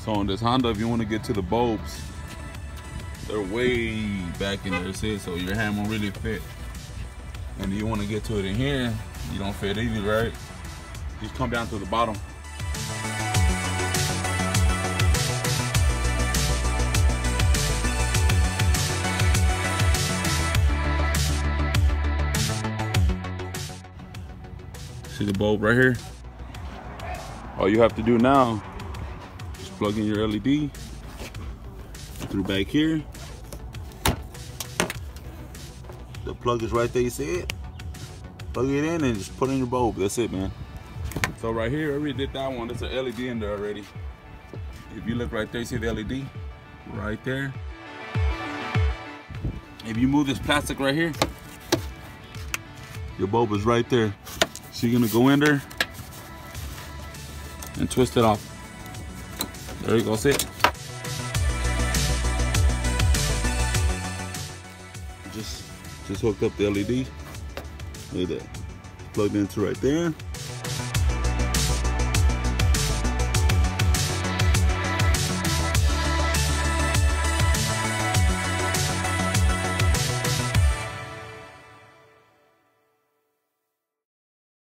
So on this Honda, if you want to get to the bulbs, they're way back in there, see? So your hand won't really fit. And you want to get to it in here, you don't fit either, right? Just come down to the bottom. See the bulb right here? All you have to do now is plug in your LED through back here. The plug is right there, you see it? Plug it in and just put in your bulb. That's it, man. So right here, I already did that one. There's an LED in there already. If you look right there, you see the LED? Right there. If you move this plastic right here, your bulb is right there. So you're gonna go in there and twist it off. There you go, see it? Just hooked up the LED. Look at that. Plugged into right there.